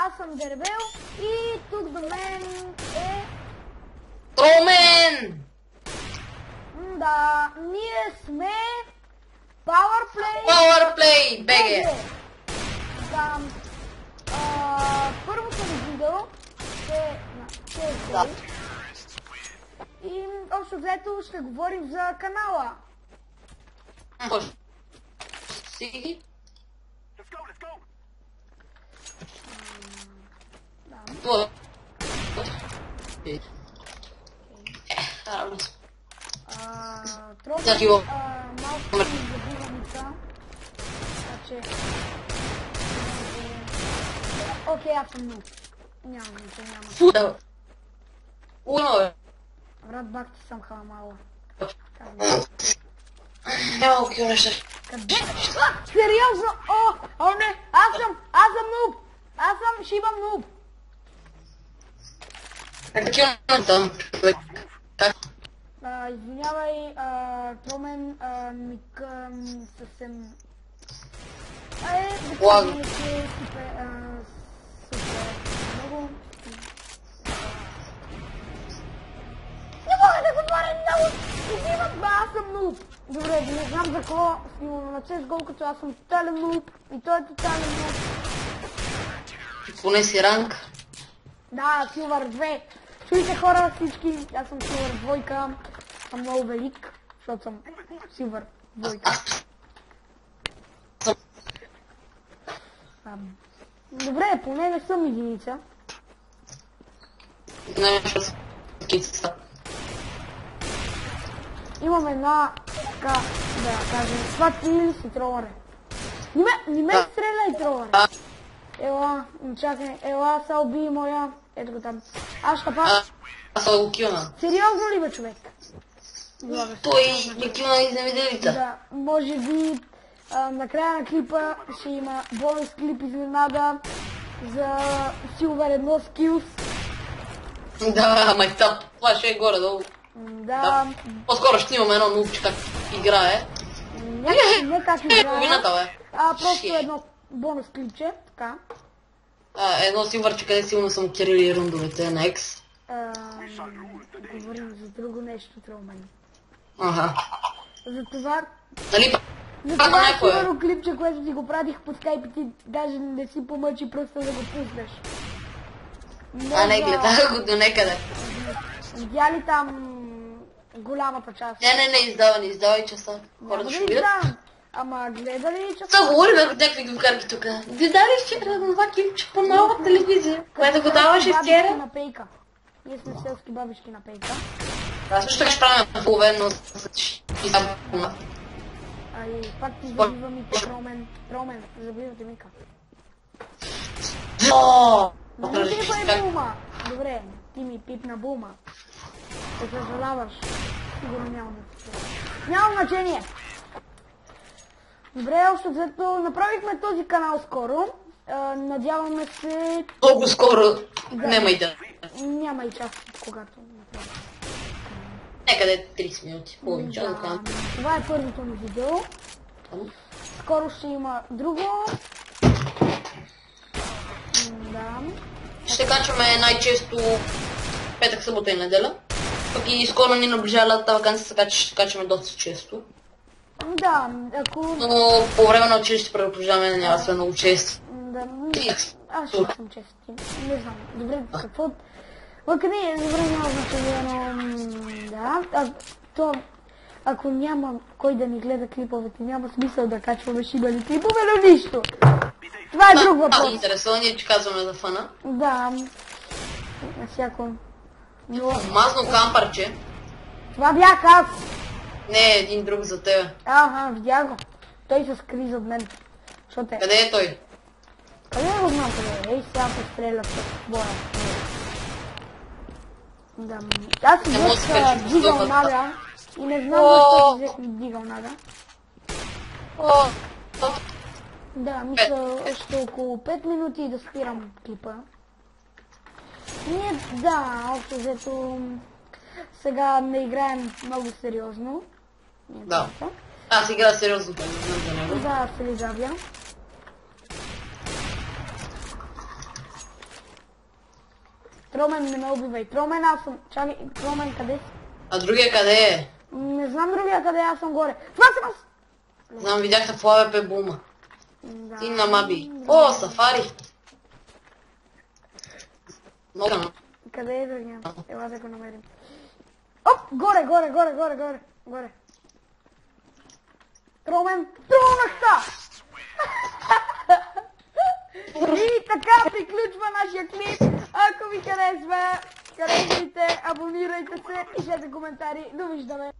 аз съм Дербел и тук до мен е... Тромен! Да, ние сме... Powerplay... Powerplay, БГ! Да. Първото ми видео е на CSGO. И общо взето ще говорим за канала. Може. Си? Да. Тропи малко ми забиваница. Така че... Окей, аз съм нуб. Няма нищо, няма. Фуда! Уно бе! Брат, бак ти съм халамала. Няма такива неща. Къде? Сериозно? О, не! Аз съм нуб! Аз съм шибам нуб! Такива неща, човек. Извинявай, Тромен, мика съвсем... да кажем, че супер, много... Не мога да говоря много! Изимат, аз съм нуб! Добре, не знам за кого снимам на CSGO, като аз съм тотален нуб и той е тотален нуб. Поне си ранг. Да, Silver 2. Чуйте хора всички, аз съм Silver 2, съм много велик, защото съм Silver 2. Добре, поне не съм единица. Не, Имам една, така да кажем, свати или си тролъре. Не ме стреляй, тролъре. Ела, чакай, ела, са уби моя. Ето го там. Аз ще пак. Аз съм го килна. Сериозно ли бе, човек? Той е килна изневиделица. Да, може би накрая на клипа ще има бонус клип изненада за Silver 1 Skills. Да, ама и това ще е горе-долу. Да. По-скоро ще имаме едно нубче как играе. Не как играе. Бе. Просто едно бонус клипче, така. Едно силвърче, къде силно съм кирили рундовете на X. Говорим за друго нещо, Тромен. Ага. За това... Нали? За това е сигурно клипче, което ти го пратих под скайп и ти даже не си помъчи просто да го пуснеш. Не, гледа го до некъде. Видя ли там голямата част? Не издавай часа. Хората ще видят. Ама гледа ли часа? Са, говорим за някакви глухарки тук. Видя ли вчера на това клипче по нова телевизия? Което го даваше вчера? На пейка. Ние сме селски бабички на пейка. Аз също ще правим половено с Пак ти забивам и Тромен, забивате Мика. Не ти пипай бума! Добре, ти ми пипна бума. Ще съжаляваш. Сигурно няма значение. Добре, общо взето направихме този канал скоро. Надяваме се... Много скоро. Няма и да. Няма и час, когато... Некъде 30 минути. Половин час. Това е първото ми видео. Скоро ще има друго. Да. Ще качваме най-често петък, събота и неделя. Пък и скоро ни наближава лятата ваканция, така че ще качваме доста често. Да, ако... Но по време на училище предупреждаваме няма да сме много чести. Да, аз ще съм чести. Не знам. Добре, какво... Къде добре няма значение, но... Да, ако няма кой да ни гледа клиповете, няма смисъл да качваме шибали клипове, но нищо. Това е друг въпрос. Интересува ни, че казваме за фана. Да, на всяко... Мазно кампарче. Това бях аз. Не, един друг за тебе. Видях го. Той се скри зад мен. Къде е той? Къде го знам къде? Ей, сега се стреля с боя. Да, аз си взех дигал нага и не знам защо си взех дигал нага. Да, мисля още около 5 минути да спирам клипа. Ние, да, общо взето сега не играем много сериозно. Да. Аз играя сериозно. Да, се ли забя. Тромен, не ме убивай. Тромен, аз съм... Чакай, Тромен, къде си? А другия къде е? Не знам другия къде, аз съм горе. Това съм аз! Знам, видях в АВП бума. Да. Ти на маби. О, сафари! Много. Къде е другия? Ела да го намерим. Оп, горе. Тромен, тронахта! И така приключва нашия клип. Ако ви харесва, харесвайте, абонирайте се, пишете коментари. Довиждане!